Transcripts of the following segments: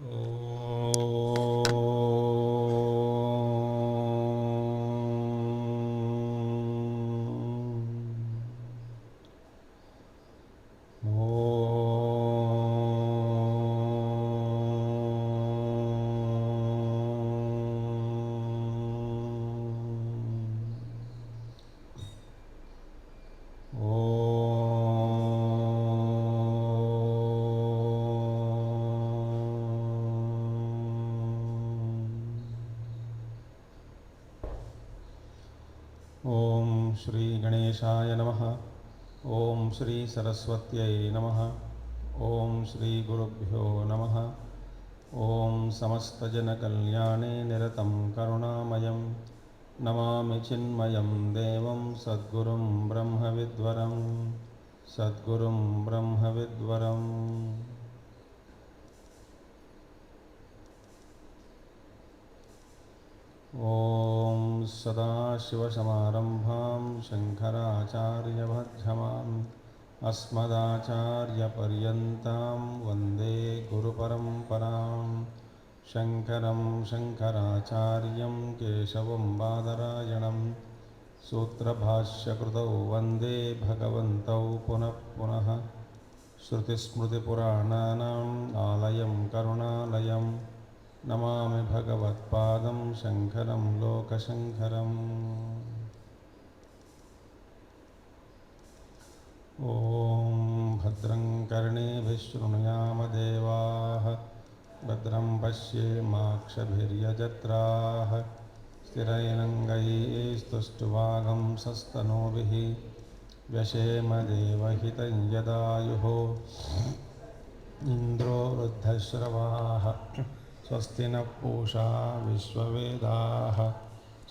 ओम श्री गणेशाय नमः। ओम श्री सरस्वत्यै नमः। ओम श्री गुरुभ्यो नमः। ओम समस्तजनकल्याणे निरतं करुणामयं नमामि चिन्मयं देवं सद्गुरुं ब्रह्मविद्वरं सद्गुरुं ब्रह्मविद्वरम्। ॐ सदाशिवसमारम्भां शङ्कराचार्यमध्यमाम् अस्मदाचार्यपर्यन्तां वन्दे गुरुपरम्परां। शङ्करं शङ्कराचार्यं केशवं बादरायणं सूत्रभाष्यकृतौ वन्दे भगवन्तौ पुनः पुनः। श्रुतिस्मृतिपुराणानाम् आलयं करुणालयं नमामि भगवत्पादं शङ्करं लोकशङ्करम्। ॐ भद्रं कर्णेभिः शृणुयाम देवाः भद्रं पश्येमाक्षभिर्यजत्राः स्थिरैरङ्गैस्तुष्टुवागं सस्तनूभिः व्यशेम देवहितं यदायुः। इन्द्रो वृद्धश्रवाः स्वस्ति नः पूषा विश्ववेदाः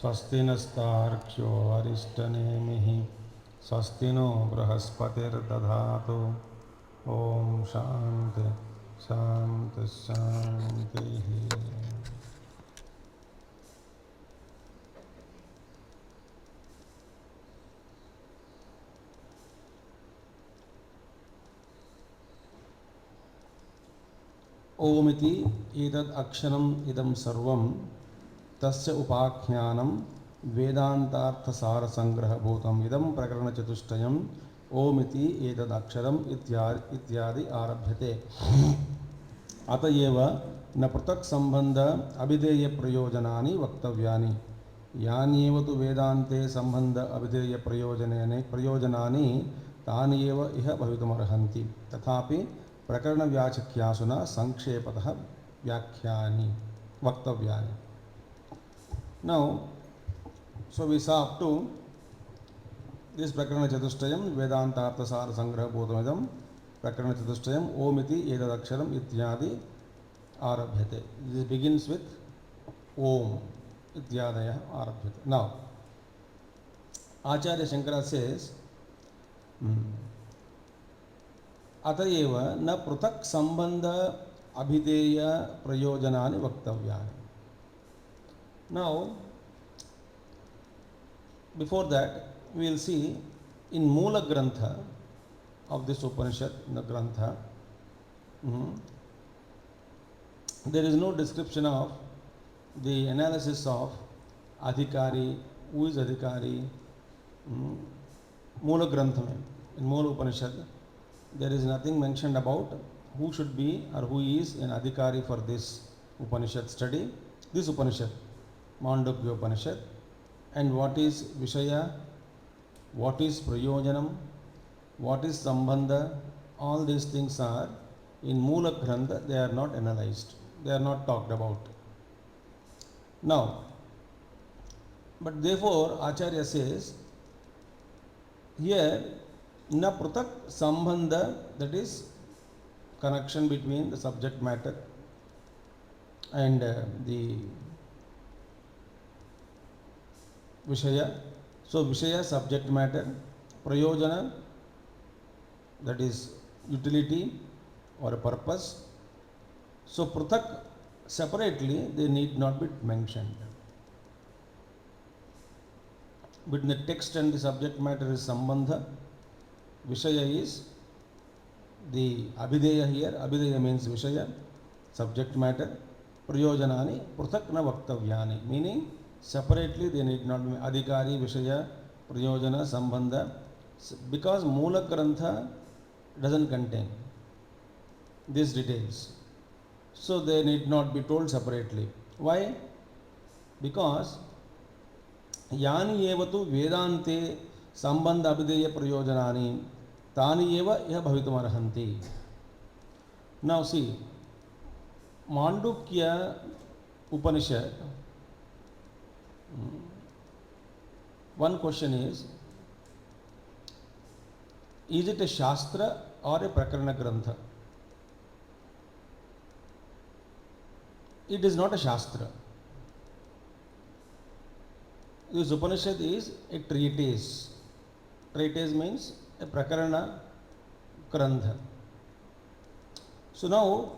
स्वस्ति नस्तार्क्ष्यो अरिष्टनेमिः स्वस्ति नो बृहस्पतिर्दधातु। ॐ शान्ति शान्ति शान्तिः। ओमिति एतद् अक्षरम् इदं सर्वं तस्य उपाख्यानं वेदान्तार्थसारसंग्रहभूतम् इदं प्रकरणचतुष्टयम् ओमिति एतद् अक्षरम् इत्यादि आरभ्यते। अतएव न पृथक् संबंध अभिधेय प्रयोजनानि वक्तव्यानि। यान्येव तु वेदान्ते संबंध अभिधेय प्रयोजनानि तानि एव इह भवितुमर्हन्ति। तथापि प्रकरणव्याचख्यासुना संक्षेपतः व्याख्यानि वक्तव्यानि। Now, so we saw up to this Prakarana Chatushtayam Vedantartha Sara Sangraha Bodhamidam Prakarana Chatushtayam Omiti Edadaksharam Ityadi Arabhyate. This begins with Om Ityadaya Arabhyate. Now, Acharya Shankara says, अतएव न पृथक् संबंध अभिधेय प्रयोजनानि वक्तव्यानि. Now, before that, we will see in Moola Grantha of this Upanishad, the Grantha, there is no description of the analysis of Adhikari, who is Adhikari. Moola Grantha mein, in Moola Upanishad, there is nothing mentioned about who should be or who is an Adhikari for this Upanishad study, this Upanishad, Mandukya Upanishad, and what is Vishaya, what is Prayojanam, what is Sambandha, all these things are in Moola Grantha, they are not analyzed, they are not talked about. Now, but therefore Acharya says, here, na prutak sambandha, that is connection between the subject matter and the Vishaya. So Vishaya, subject matter, Prayojana, that is utility or a purpose. So prutak, separately, they need not be mentioned. Between the text and the subject matter is Sambandha. Vishaya is the Abhideya here. Abhideya means Vishaya. subject matter, prayojanani पृथक न वक्तव्यानि, meaning separately they need not be adhikari, vishaya, prayojana, sambandha, because Moola Grantha doesn't contain these details. So they need not be told separately. Why? Because यानि एव तु वेदान्ते संबंध अभिधेय प्रयोजनानि तानि एव यह भवितुमर्हन्ति. Now see, Mandukya Upanishad, one question is it a Shastra or a Prakarana Grantha? It is not a Shastra. This Upanishad is a treatise. Treatise means a Prakarana Grantha. So now,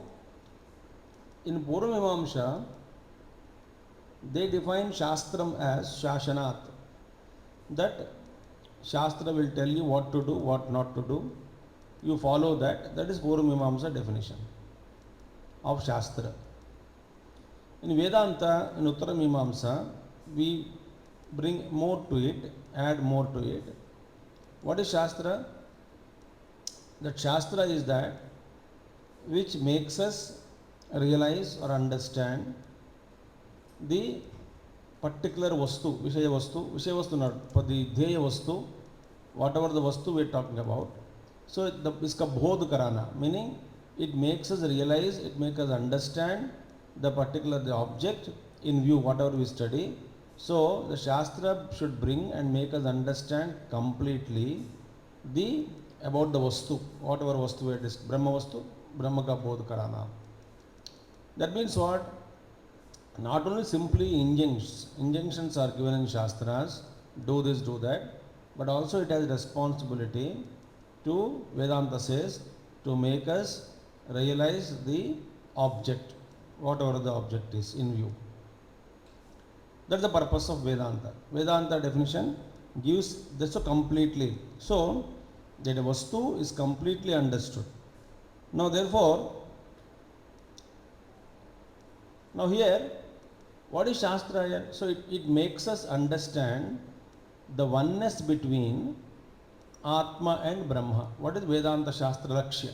in Purvamimamsa, they define Shastram as Shashanat. That Shastra will tell you what to do, what not to do. You follow that. That is Purvamimamsa definition of Shastra. In Vedanta, in Uttaramimamsa, we bring more to it, add more to it. What is Shastra? That Shastra is that which makes us realize or understand the particular vastu, Vishaya vastu not, for the Dheya vastu, whatever the vastu we are talking about. So iska bodh karana, meaning it makes us realize, it makes us understand the particular the object in view, whatever we study. So the Shastra should bring and make us understand completely the about the vastu, whatever vastu it is, Brahma vastu, Brahma ka bodh karana. That means what? Not only simply injunctions are given in Shastras, do this, do that, but also it has responsibility to, Vedanta says, to make us realize the object, whatever the object is in view. That's the purpose of Vedanta. Vedanta definition gives this so completely. So, that a vastu is completely understood. Now, therefore, now here, what is Shastra here? So, it makes us understand the oneness between Atma and Brahma. What is Vedanta Shastra Lakshya?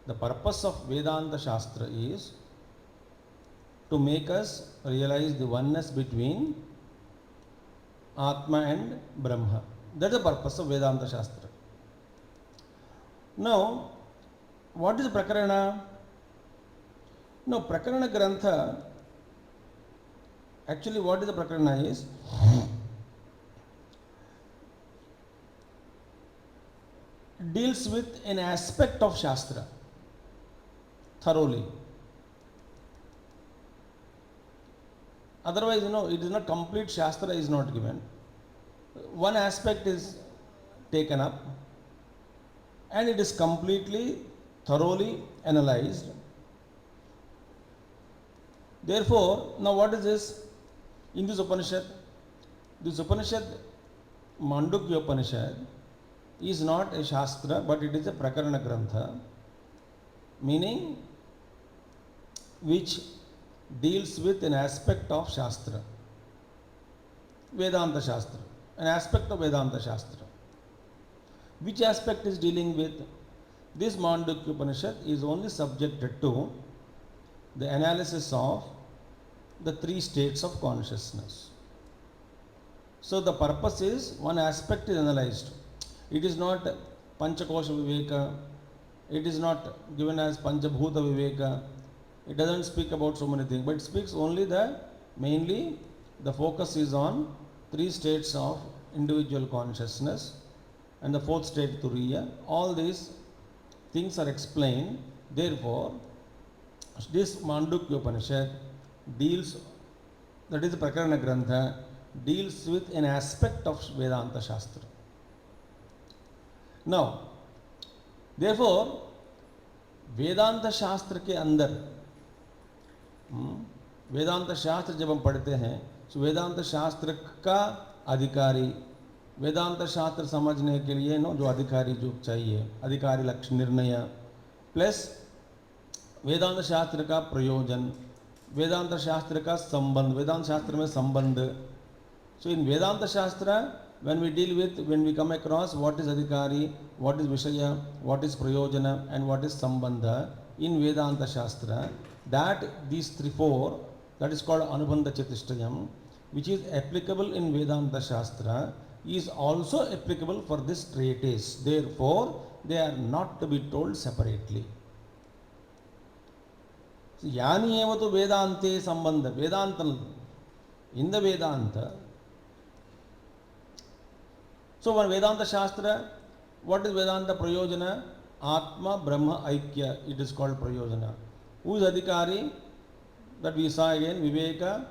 The purpose of Vedanta Shastra is to make us realize the oneness between Atma and Brahma. That is the purpose of Vedanta Shastra. Now, what is Prakarana? No, Prakarana Grantha, actually what is the Prakarana is, deals with an aspect of Shastra thoroughly. Otherwise, it is not complete. Shastra is not given. One aspect is taken up and it is completely, thoroughly analyzed. Therefore, now what is this? In this Upanishad, Mandukya Upanishad, is not a Shastra, but it is a Prakarana Grantha, meaning which deals with an aspect of Shastra, Vedanta Shastra, an aspect of Vedanta Shastra. Which aspect is dealing with? This Mandukya Upanishad is only subjected to the analysis of the three states of consciousness. So the purpose is one aspect is analyzed. It is not Panchakosha Viveka, it is not given as Panchabhuta Viveka. It doesn't speak about so many things, but it speaks only mainly the focus is on three states of individual consciousness and the fourth state Turiya. All these things are explained. Therefore, this Mandukya Upanishad deals, that is the Prakarana Grantha, deals with an aspect of Vedanta Shastra. Now, therefore, Vedanta Shastra के अंदर वेदांत शास्त्र जब हम पढ़ते हैं तो वेदांत शास्त्र का अधिकारी, वेदांत शास्त्र समझने के लिए जो अधिकारी जो चाहिए, अधिकारी लक्ष्य निर्णय प्लस वेदांत शास्त्र का प्रयोजन, वेदांत शास्त्र का संबंध, वेदांत शास्त्र में संबंध. So in Vedanta Shastra, when we come across what is Adhikari, what is Vishaya, what is Prayojana and what is Sambandha in Vedanta Shastra, that these four, that is called Anubandha Chatushtayam, which is applicable in Vedanta Shastra, is also applicable for this treatise. Therefore, they are not to be told separately. So, Yani eva tu Vedante Sambandha, Vedanta, in the Vedanta. So, for Vedanta Shastra, what is Vedanta Prayojana? Atma Brahma Aikya, it is called Prayojana. Who is Adhikari? That we saw again, Viveka,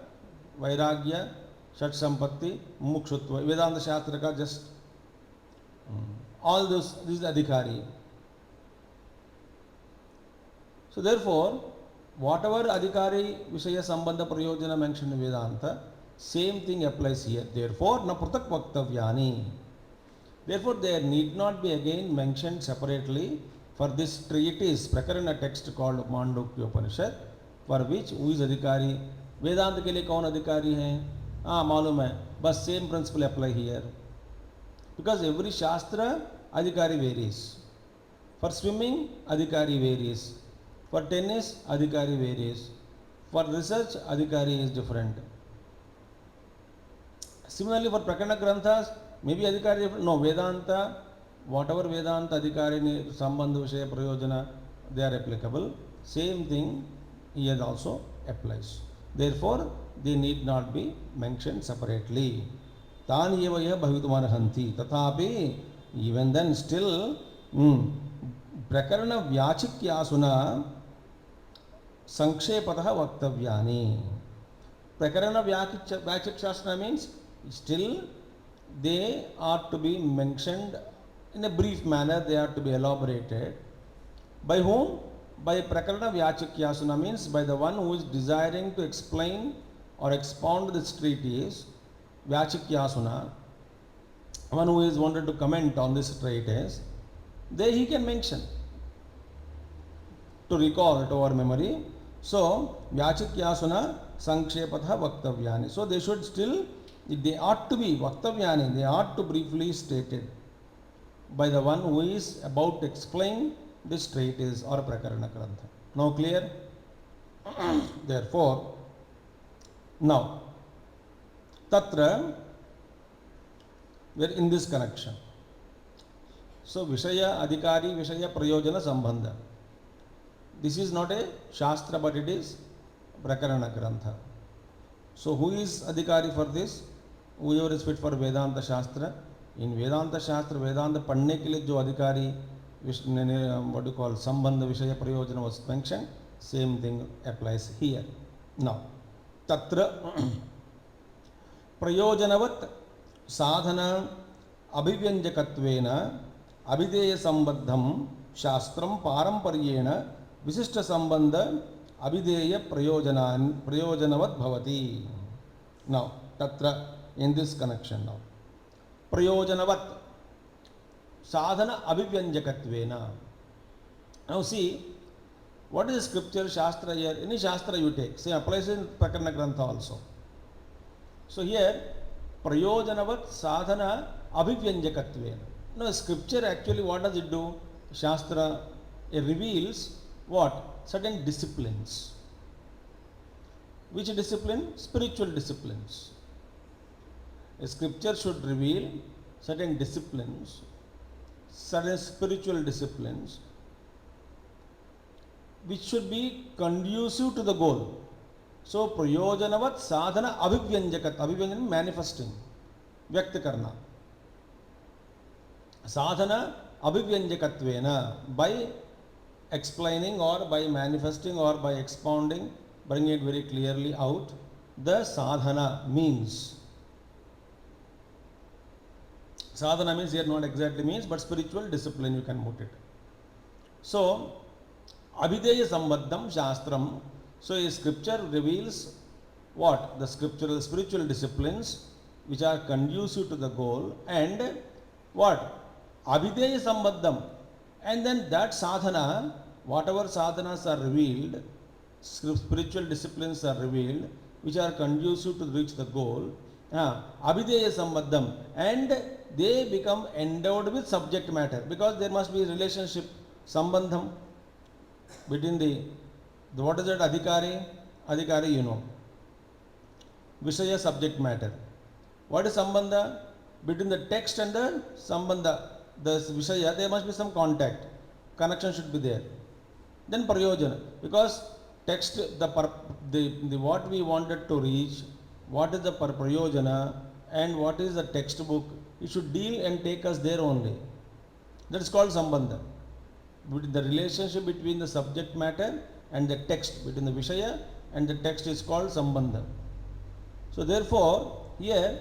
Vairagya, Shat Sampatti, Mukshutva. Vedanta Shastra ka just all this is Adhikari. So, therefore, whatever Adhikari Vishaya Sambandha Prayojana mentioned in Vedanta, same thing applies here. Therefore, na pratak vaktavyani. Therefore, there need not be again mentioned separately for this treatise, Prakarana text called Mandukya Upanishad, for which who is Adhikari? Vedanta के लिए कौन अधिकारी है? हाँ मालूम है, बस same principle apply here. Because every Shastra Adhikari varies. For swimming, Adhikari varies. For tennis, Adhikari varies. For research, Adhikari is different. Similarly, for Prakarana Granthas, maybe Adhikari, no, Vedanta, whatever Vedanta Adhikari, Sambandha Vishaya Prayojana, they are applicable. Same thing here also applies. Therefore, they need not be mentioned separately. Tan eva yah bhavitumarhanti. Tathapi, even then still, Prakarana Vyachikyasuna Sankshepatah Vaktavyani. Prakarana Vyachikyasuna means still they are to be mentioned in a brief manner, they are to be elaborated. By whom? By Prakarana Vyachikyasuna means by the one who is desiring to explain or expound this treatise, Vyachikyasuna, one who is wanted to comment on this treatise, there he can mention to recall to our memory. So, Vyachikyasuna Sankshepatha Vaktavyani. So, they should still, they ought to be Vaktavyani, they ought to briefly stated by the one who is about to explain this treatise or Prakarana Grantha. Now clear? Therefore, now, Tatra, we are in this connection. So, Vishaya Adhikari, Vishaya Prayojana Sambandha. This is not a Shastra, but it is Prakarana Grantha. So, who is Adhikari for this? Whoever is fit for Vedanta Shastra. In Vedanta Shastra, Vedanta Padne ke liye jo Adhikari, what do you call, Sambandha Vishaya Prayojana was mentioned, same thing applies here. Now, Tatra Prayojanavat Sadhana Abhivyanjakatvena Abhideya Sambandham Shastram Parampariyena Visishta Sambandha Abhideya Prayojanavat Bhavati. Now, Tatra, in this connection now. Prayojanavat Sadhana Abhivyanjakatvena. Now see, what is scripture, Shastra here? Any Shastra you take, same applies in Prakarana Grantha also. So here, Prayojanavat Sadhana Abhivyanjakatvena. Now scripture actually what does it do? Shastra, it reveals what? Certain disciplines. Which discipline? Spiritual disciplines. A scripture should reveal certain disciplines, certain spiritual disciplines, which should be conducive to the goal. So, Prayojanavat Sadhana Abhivyanjakat, Abhivyanjan manifesting, Vyakta karna. Sadhana Abhivyanjakatvena, by explaining or by manifesting or by expounding, bringing it very clearly out, the sadhana means. Sadhana means here not exactly means, but spiritual discipline you can put it. So, Abhideya Sambandham Shastram. So, a scripture reveals what? The scriptural spiritual disciplines which are conducive to the goal, and what? Abhideya Sambandham. And then that sadhana, whatever sadhanas are revealed, spiritual disciplines are revealed, which are conducive to reach the goal, abhideya sambaddham, and they become endowed with subject matter, because there must be relationship, sambandham, between the what is that, adhikari, you know, Vishaya, subject matter. What is sambandha? Between the text and the sambandha, the Vishaya, there must be some contact. Connection should be there. Then prayojana, because text, the what we wanted to reach, what is the prayojana and what is the textbook, it should deal and take us there only. That is called sambandha. The relationship between the subject matter and the text, between the Vishaya and the text, is called sambandha. So therefore, here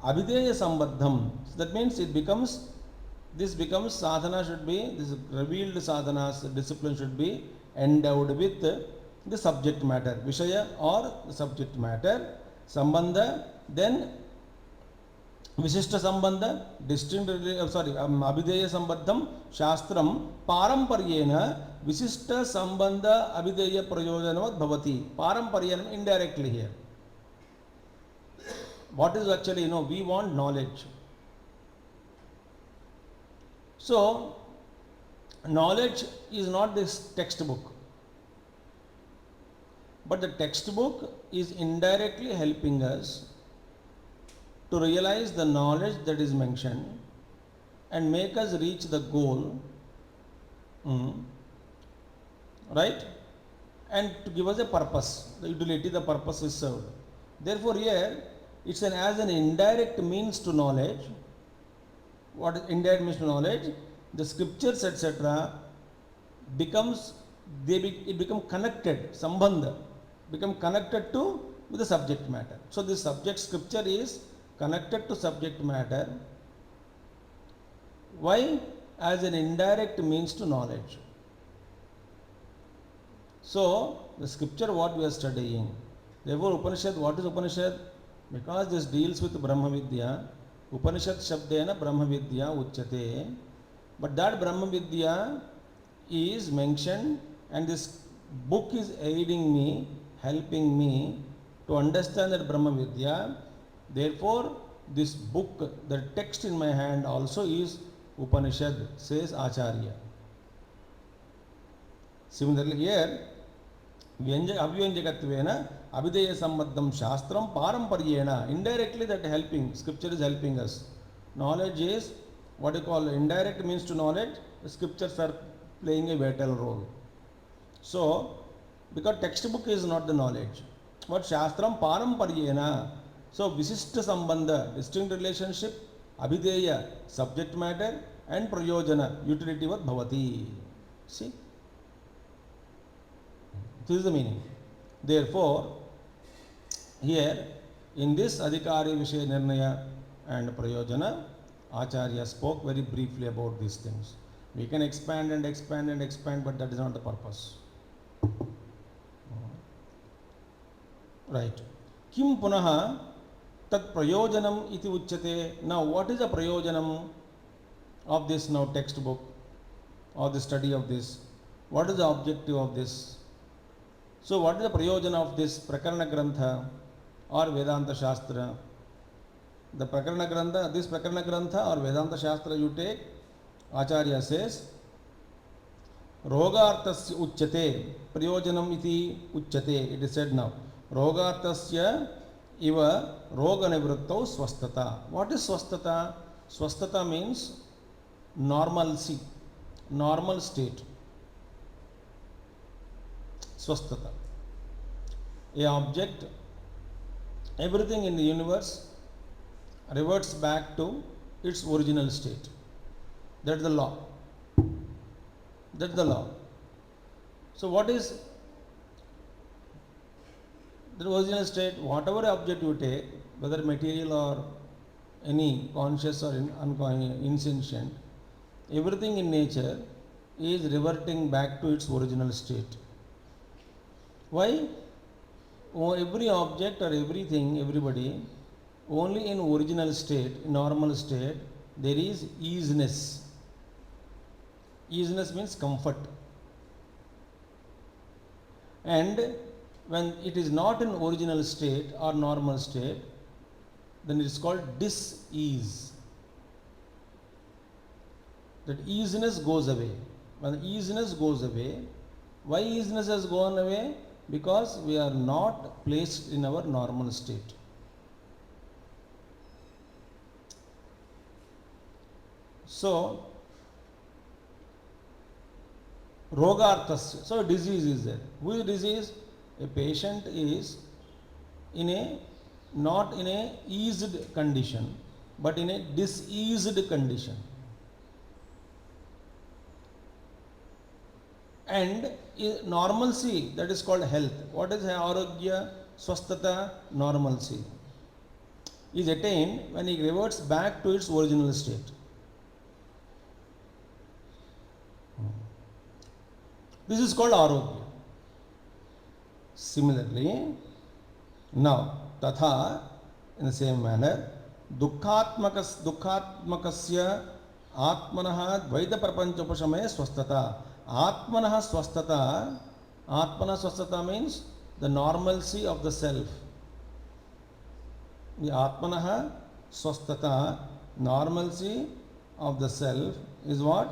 abhideya sambaddham. So that means this becomes sadhana should be, this revealed sadhanas, discipline should be endowed with the subject matter, Vishaya or the subject matter, sambandha, then Vishishta sambandha, abhideya sambaddham, shastram, paramparyena, Vishishta sambandha, abhideya prayojanavat bhavati. Paramparyanam, indirectly here. What is actually, we want knowledge. So, knowledge is not this textbook, but the textbook is indirectly helping us to realize the knowledge that is mentioned and make us reach the goal, right? And to give us a purpose, the utility, the purpose is served. Therefore, here it's as an indirect means to knowledge. What is indirect means to knowledge? The scriptures, etc., it become connected, sambandha, become connected with the subject matter. So this subject scripture is connected to subject matter. Why? As an indirect means to knowledge. So the scripture what we are studying. Therefore Upanishad, what is Upanishad? Because this deals with Brahma Vidya, Upanishad Shabdena Brahma Vidya Uchyate. But that Brahma Vidya is mentioned, and this book is aiding me, helping me to understand that Brahma Vidya. Therefore, this book, the text in my hand also is Upanishad, says Acharya. Similarly here, Avyanjakatvena, Abhideya Sambaddham Shastram Paramparyena, indirectly that helping, scripture is helping us. Knowledge is what you call indirect means to knowledge, the scriptures are playing a vital role. So, because textbook is not the knowledge, but Shastram Paramparyena, so Visishta Sambandha, distinct relationship, Abhideya, subject matter, and Prayojana, utility vat bhavati. See? This is the meaning. Therefore, here in this Adhikari Vishaya Nirnaya and Prayojana, Acharya spoke very briefly about these things. We can expand and expand and expand, but that is not the purpose. Right. Kim punaha tat prayojanam iti uchyate. Now, what is the prayojanam of this now textbook or the study of this? What is the objective of this? So, what is the prayojana of this Prakarana Grantha or Vedanta Shastra? The Prakarana Grantha, this Prakarana Grantha or Vedanta Shastra you take, Acharya says, Rogartasya uchyate, prayojanam iti uchyate. It is said now. Rogartasya iva roganivruttau swastata. What is swastata? Swastata means normalcy, normal state. Swastata. A object, everything in the universe reverts back to its original state. That is the law. That is the law. So what is the original state? Whatever object you take, whether material or any conscious or insentient, everything in nature is reverting back to its original state. Why? Every object or everything, everybody, only in original state, normal state, there is easiness. Easiness means comfort. And when it is not in original state or normal state, then it is called dis-ease. That easiness goes away. When easiness goes away, why easiness has gone away? Because we are not placed in our normal state. So, rogarthasya. So, disease is there. Who is disease? A patient is in a not in a eased condition, but in a diseased condition. And normalcy, that is called health. What is arogya, swasthata, normalcy? Is attained when it reverts back to its original state. This is called arogya. Similarly, now, tatha, in the same manner, dukkhatmakasya atmanaha dvaita prapanchopashame swasthata. Atmanaha swasthata means the normalcy of the self. The atmanaha swasthata, normalcy of the self is what?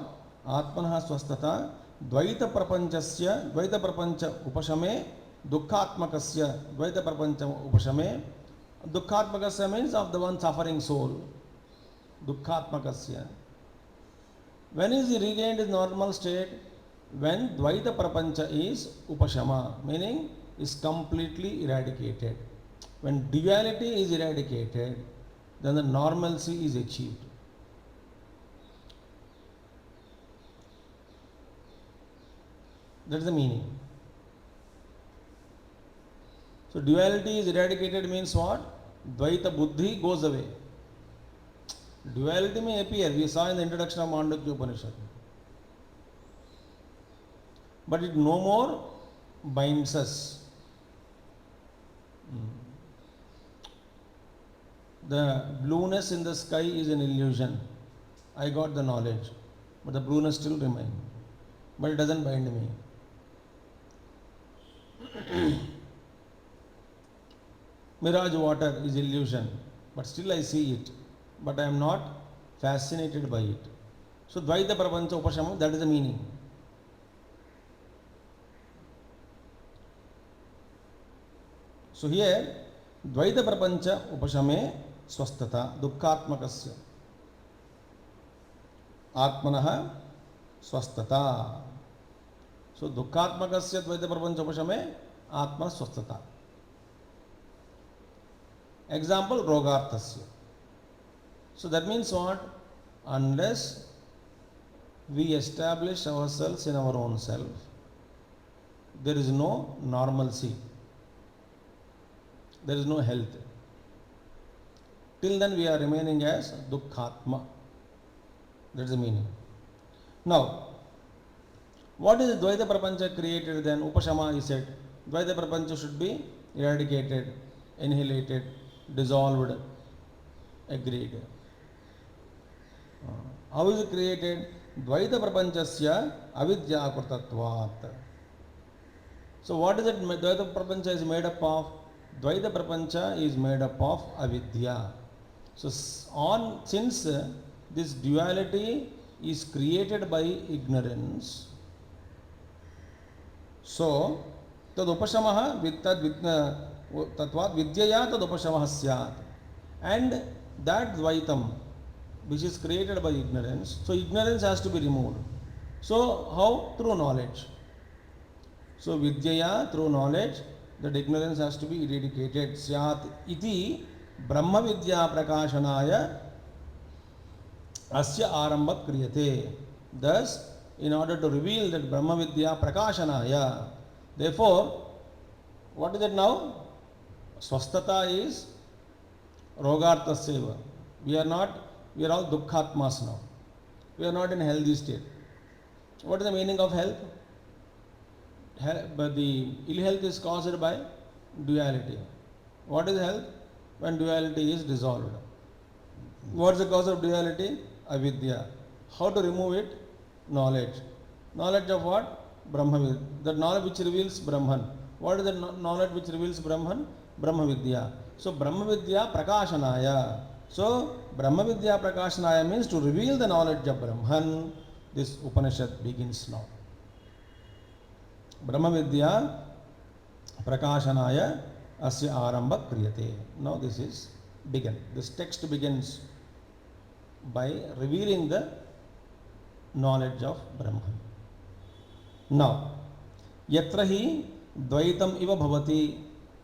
Atmanaha swasthata dvaita prapancha upashame dukkhatmakasya dvaita prapancha upashame. Dukkhatmakasya means of the one suffering soul. Dukkhatmakasya. When is he regained his normal state? When dvaita prapancha is upashama, meaning is completely eradicated. When duality is eradicated, then the normalcy is achieved. That's the meaning. So duality is eradicated means what? Dvaita buddhi goes away. Duality may appear, we saw in the introduction of Mandukya Upanishad. But it no more binds us. The blueness in the sky is an illusion. I got the knowledge, but the blueness still remains. But it doesn't bind me. Mirage water is illusion, but still I see it, but I am not fascinated by it. So Dvaita Prapancha Upashama, that is the meaning. So here, Dvaita Prapancha Upashame Swasthata Dukkhatmakasya Atmanaha Swasthata. So Dukkhatmakasya Dvaita Prapancha Upashame Atma Swasthata. Example, Rogarthasya. So that means what? Unless we establish ourselves in our own self, there is no normalcy. There is no health. Till then we are remaining as Dukkhatma. That is the meaning. Now, what is Dvaita Prapancha created then? Upashama is said. Dvaita Prapancha should be eradicated, annihilated, dissolved, agreed. How is it created? Dvaita Prapanchasya avidya krtatvat. So what is it Dvaita Prapancha is made up of? Dvaita Prapancha is made up of avidya. So since this duality is created by ignorance, so tad upashamaha tatvat vidyaya tad upashamaha syat. And that Dvaitam which is created by ignorance, so ignorance has to be removed. So how? Through knowledge. So vidyaya, through knowledge, that ignorance has to be eradicated. Syat iti Brahma Vidya Prakashanaya Asya Arambha Kriyate. Thus, in order to reveal that Brahma Vidya Prakashanaya, therefore, what is it now? Swasthata is Rogarthasya. We are all Dukkhatmas now. We are not in a healthy state. What is the meaning of health? But the ill health is caused by duality. What is health? When duality is dissolved. What is the cause of duality? Avidya. How to remove it? Knowledge. Knowledge of what? Brahma, that knowledge which reveals Brahman. What is the knowledge which reveals Brahman? Brahma Vidya. So Brahma Vidya Prakashanaya. So Brahma Vidya Prakashanaya means to reveal the knowledge of Brahman. This Upanishad begins now. Brahma Vidya Prakashanaya Asya Arambha Kriyate. Now this is begin. This text begins by revealing the knowledge of Brahman. Now, yatra hi dvaitam iva bhavati,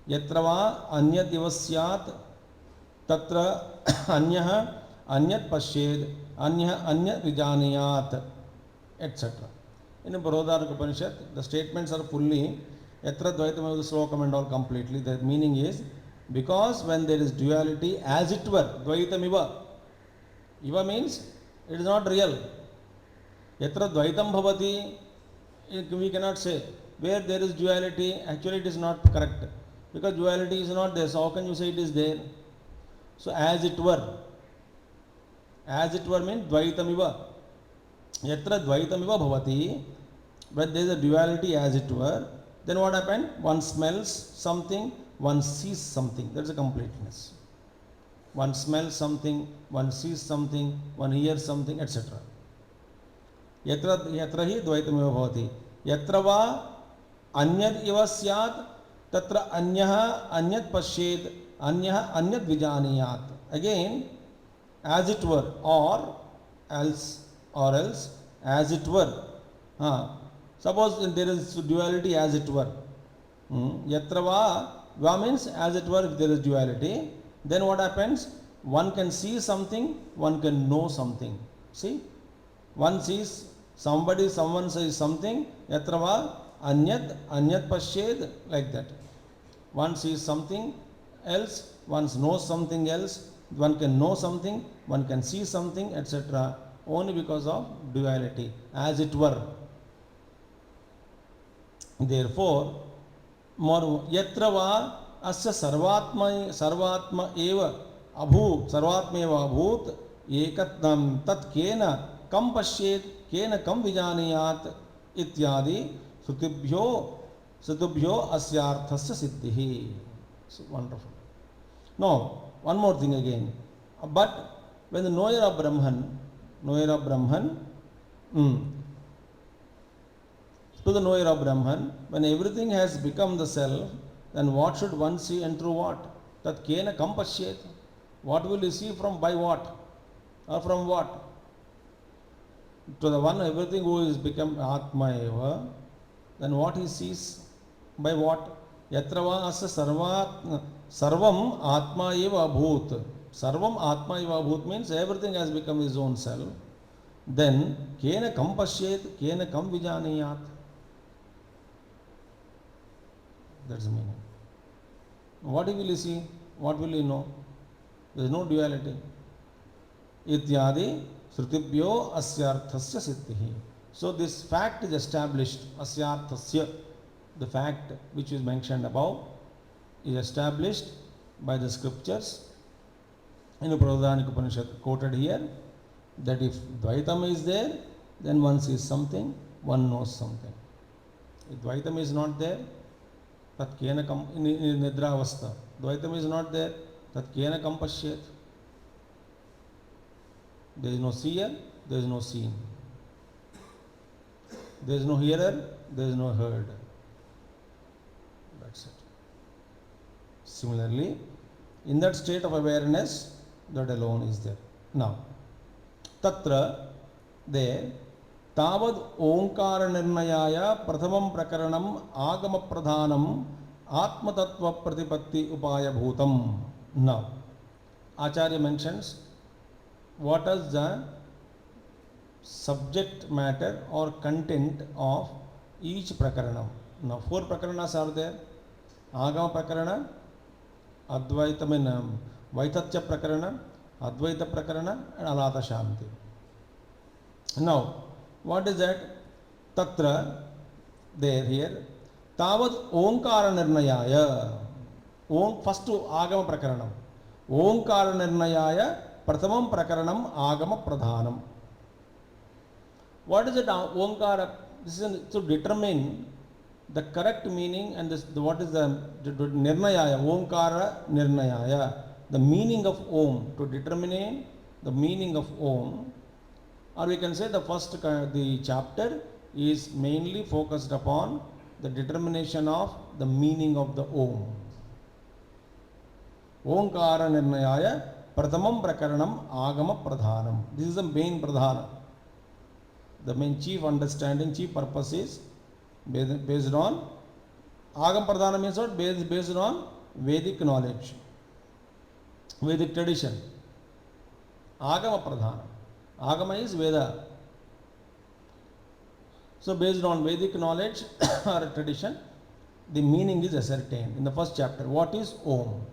yatra va anyat iva syat, tatra anyah anyat pashed, anyah anyat vijaniyat, etc. In Barodarika Upanishad, the statements are fully yatra dvaitam iva, the slokam and all completely. The meaning is, because when there is duality, as it were, dvaitam iva. Iva means it is not real. Yatra dvaitam bhavati, we cannot say. Where there is duality, actually it is not correct. Because duality is not there. So how can you say it is there? So as it were. As it were means dvaitam iva. Yatra dvaitam iva bhavati. When there is a duality as it were, then what happened? One smells something, one sees something. That is a completeness. One smells something, one sees something, one hears something, etc. Yatra hi dvaitam iva bhavati. Yatra va anyad iva syat, tatra anyah anyat pashed, anyah anyat vijaniyat. Again, as it were, or else, as it were. Suppose there is duality as it were. Yatra va means as it were, if there is duality, then what happens? One can see something, one can know something. See? One sees somebody, someone says something, yatra va anyat pashed, like that. One sees something else, one knows something else, one can know something, one can see something, etc. Only because of duality, as it were. Therefore, yatra va asya sarvatma eva abhut ekatnam tat kena kam pashyet kena kam vijaniyat ityadi sutubhyo asyarthasya siddhihi. So wonderful. Now, one more thing again. But when the knower of Brahman, to the knower of Brahman, when everything has become the self, then what should one see and through what? Tat kena kam pashyet. What will he see from by what? Or from what? To the one, everything who is become Atma eva, then what he sees by what? Yatra va asya sarvam Atma eva bhut. Sarvam Atma eva bhut means everything has become his own self. Then kena kam pashyet, kena kam vijaniyat. That's the meaning. What will he see? What will he know? There is no duality. Ityadi srutibhyo asyarthasya siddhihi. So this fact is established. Asyarthasya, the fact which is mentioned above, is established by the scriptures. In the Brodhanika Upanishad quoted here, that if Dvaitam is there, then one sees something, one knows something. If Dvaitam is not there, tat kena kam in nidra avastha. Dvaitam is not there, tat kena kam pashyet. There is no seer, there is no seen. There is no hearer, there is no heard. That's it. Similarly, in that state of awareness, that alone is there. Now, tatra, there, tavad onkara nirnayaya prathamam prakaranam agama pradhanam atma tattva pratipatti upaya bhutam. Now, Acharya mentions what is the subject matter or content of each prakaranam. Now, 4 prakaranas are there. Agama prakarana, Advaita Vaitatya prakarana, Advaita prakarana, and Alata Shanti. Now, what is that? Tatra, there, here. Tavad Onkara Nirnayaya. First to Agama prakaranam. Onkara Nirnayaya Prathamam prakaranam Agama pradhanam. What is it? Onkara This is to determine the correct meaning and this, what is the nirnayaya, omkara nirnayaya, the meaning of om, to determine the meaning of om, or we can say the first the chapter is mainly focused upon the determination of the meaning of the om. Omkara nirnayaya prathamam prakaranam agama pradhanam. This is the main pradhana. The main chief understanding, chief purpose is based on agam pradhana means what? Based on Vedic knowledge, Vedic tradition. Agama pradhana. Agama is Veda. So based on Vedic knowledge or tradition, the meaning is ascertained in the first chapter. What is Om?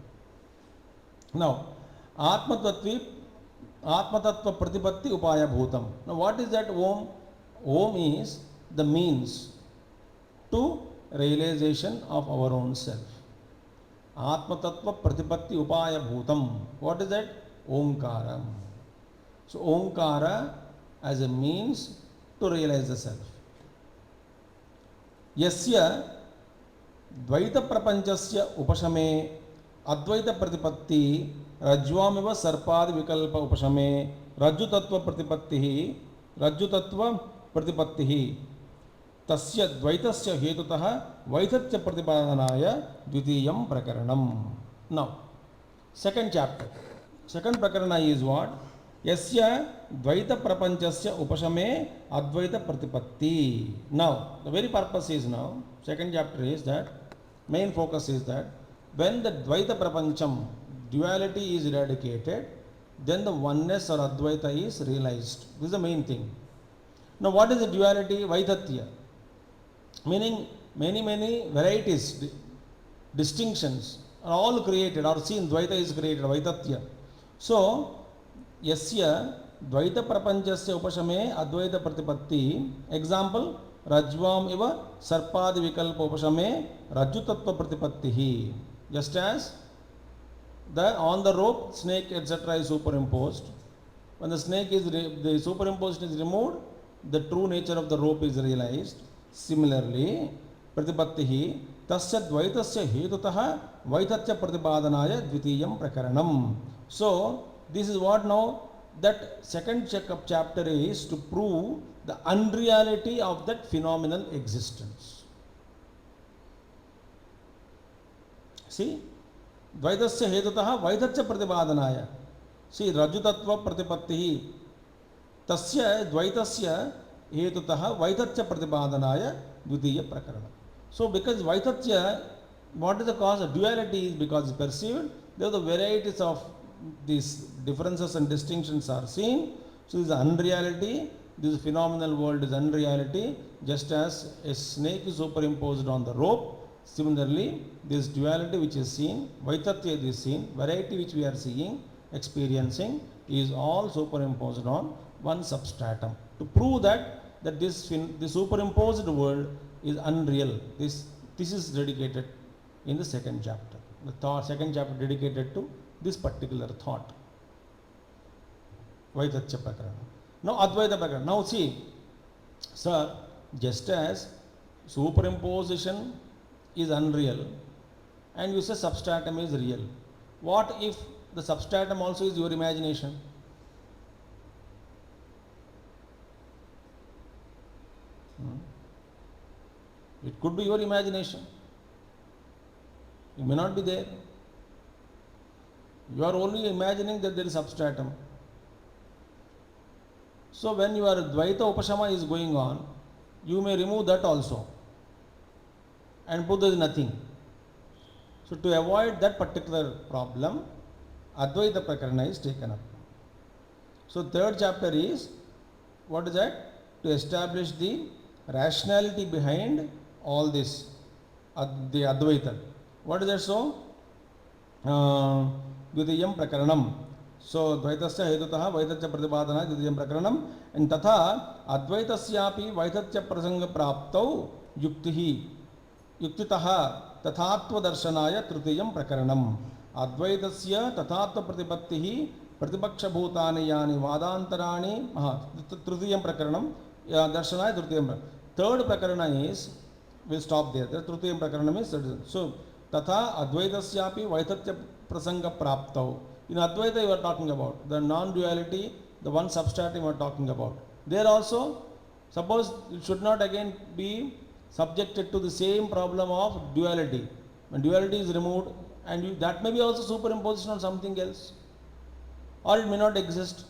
Now, Atma Tattva Pratipatti Upaya Bhutam. Now what is that Om? Om is the means to realization of our own self. Atma Tattva Pratipatti Upaya Bhutam. What is that? Omkaram. So Omkara as a means to realize the self. Yasya Dvaita Prapanchasya Upashame Advaita Pratipatti Rajvamiva Sarpad Vikalpa Upashame Rajju Tattva Pratipattihi Tasya Dvaitasya Hetutaha Vaithatya Pratipadanaya Dvitiyam Prakaranam. Now, second chapter. Second Prakarana is what? Yasya Dvaita Prapanchasya Upashame Advaita Pratipatti. Now, the very purpose is now, second chapter is that, main focus is that, when the Dvaita Prapancham, duality is eradicated, then the oneness or Advaita is realized. This is the main thing. Now, what is the duality? Vaithatya. Meaning, many varieties, distinctions are all created or seen. Dvaita is created, Vaitatya. So, Yasya Dvaita Prapanchasya Upashame Advaita Pratipatti. Example, Rajvam Iva Sarpadi Vikalpa Upashame Rajju Tattva Pratipattihi. Just as on the rope, snake, etc. is superimposed. When the snake is, the superimposition is removed, the true nature of the rope is realized. Similarly, Pratipattihi Tasya Dvaitasya Hetutaha Vaitatya Pratipadanaya Dvitiyam Prakaranam. So, this is what now that second chapter is to prove the unreality of that phenomenal existence. See, Dvaitasya Hetutaha Vaitatya Pratipadanaya. See, Rajju Tattva Pratipattihi Tasya Dvaitasya Hetutaha Vaitatya Pratipadanaya Dvitiya Prakarana. So, because Vaitatya, what is the cause? The duality is because it's perceived. There are the varieties of these differences and distinctions are seen. So, this is unreality. This phenomenal world is unreality. Just as a snake is superimposed on the rope, similarly, this duality which is seen, Vaitatya is seen, variety which we are seeing, experiencing, is all superimposed on one substratum. To prove that this superimposed world is unreal, this is dedicated in the second chapter. The second chapter dedicated to this particular thought. Vaitatya Prakarana. Now Advaita Prakarana. Now see, sir, just as superimposition is unreal and you say substratum is real, what if the substratum also is your imagination? It could be your imagination. It may not be there. You are only imagining that there is substratum. So when your Dvaita Upashama is going on, you may remove that also and put there is nothing. So to avoid that particular problem, Advaita Prakarana is taken up. So third chapter is, what is that? To establish the rationality behind all this, the Advaita. What is that so? Dvitiyam Prakaranam. So Dvaitasya Hetutaha Vaitatya Pratipadana Dvitiyam Prakaranam. And Tatha Advaitasyapi Vaitatya Prasanga Praptau Yuktihi Yuktitaha Tathatva Darshanaya Trutiyam Prakaranam. Advaitasya Tathatva Pratipattihi Pratipaksha Bhutani Yani Vadantarani Trutiyam Prakaranam Darshanaya Trutiyam Prakaranam. Third prakarana is, we'll stop there. The Trutiyam prakarana is, so Tatha Advaitasyapi Vaitatya Prasanga Praptau. In Advaita you are talking about the non-duality, the one substratum you are talking about. There also, suppose it should not again be subjected to the same problem of duality. When duality is removed, and that may be also superimposition on something else, or it may not exist.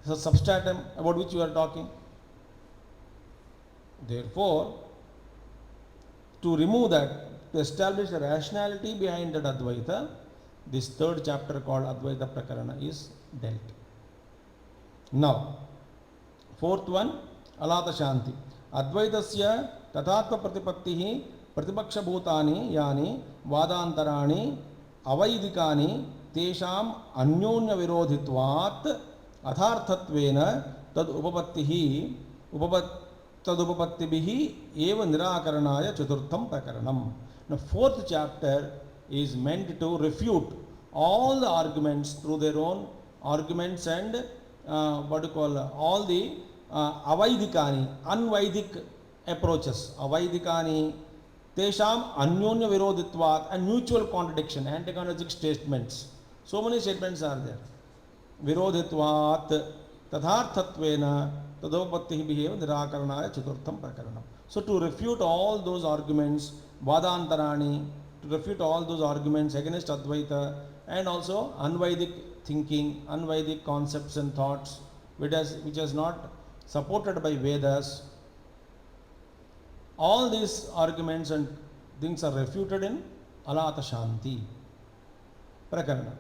It's a substratum about which you are talking. Therefore, to remove that, to establish a rationality behind that Advaita, this third chapter called Advaita Prakarana is dealt. Now, fourth one, Alata Shanti. Advaitasya Tathatva Pratipattihi Pratipaksha Bhutani Yani Vadantarani Avaidikani Tesham Anyonya Virodhitvat Atharthatvena Tad Upapattihi Tadupapattibihi Eva Nirakaranaya Chaturtham Prakaranam. Now, fourth chapter is meant to refute all the arguments through their own arguments and all the avaidikani, unvaidik approaches, avaidikani, tesham anyonya virodhitvat, and mutual contradiction, antagonistic statements. So many statements are there. Virodhitvat, tadharthatvena, tadopattihi biheva nirakaranaya chaturtham prakaranam. So to refute all those arguments, vadantarani, to refute all those arguments against Advaita, and also unvaidik thinking, unvaidik concepts and thoughts, which is not supported by Vedas. All these arguments and things are refuted in Alata Shanti Prakarana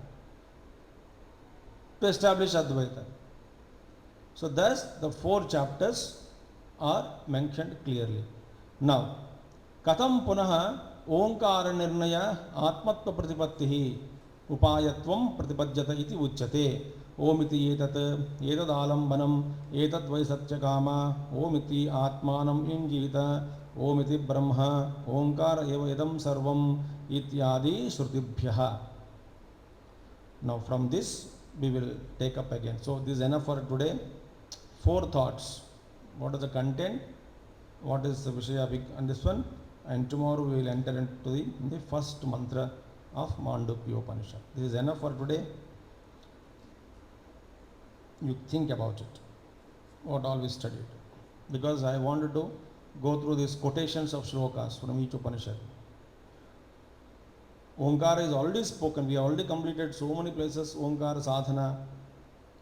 to establish Advaita. So thus the 4 chapters are mentioned clearly. Now, Katham Punaha Omkara Nirnaya Atmatva Pratipattihi Upayatvam Pratipajjata iti Uchyate. Omiti etat etadalambanam etadvai satyakama omiti atmanam injita omiti brahma omkara eva idam sarvam ityadi shrutibhyaha. Now from this we will take up again. So this is enough for today. 4 thoughts. What is the content? What is the Vishaya and this one? And tomorrow we will enter into the first mantra of Mandukya Upanishad. This is enough for today. You think about it, what all we studied, because I wanted to go through these quotations of shlokas from each Upanishad. Omkara is already spoken, we have already completed so many places. Omkara sadhana,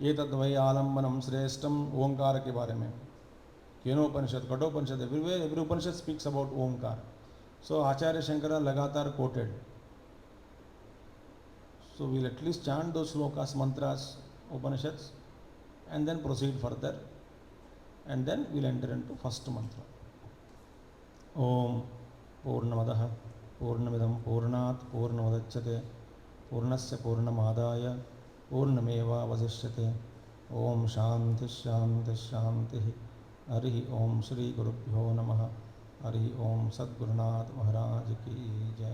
etadvai alambanam sreshtam, Omkara ke baare mein. Keno Upanishad, Kathopanishad, everywhere, every Upanishad speaks about Omkara. So Acharya Shankara lagatar quoted. So we will at least chant those shlokas, mantras, Upanishads, and then proceed further, and then we will enter into first mantra. Om Purnamadaha Purnamidam Purnat Purnavadachyate Purnasya Purnamadaya Purnameva Vasishyate. Om Shanti Shanti Shanti. Harihi Om Shri Gurubhyo Namaha. Harihi Om Sadgurunath Maharaj Ki Jai.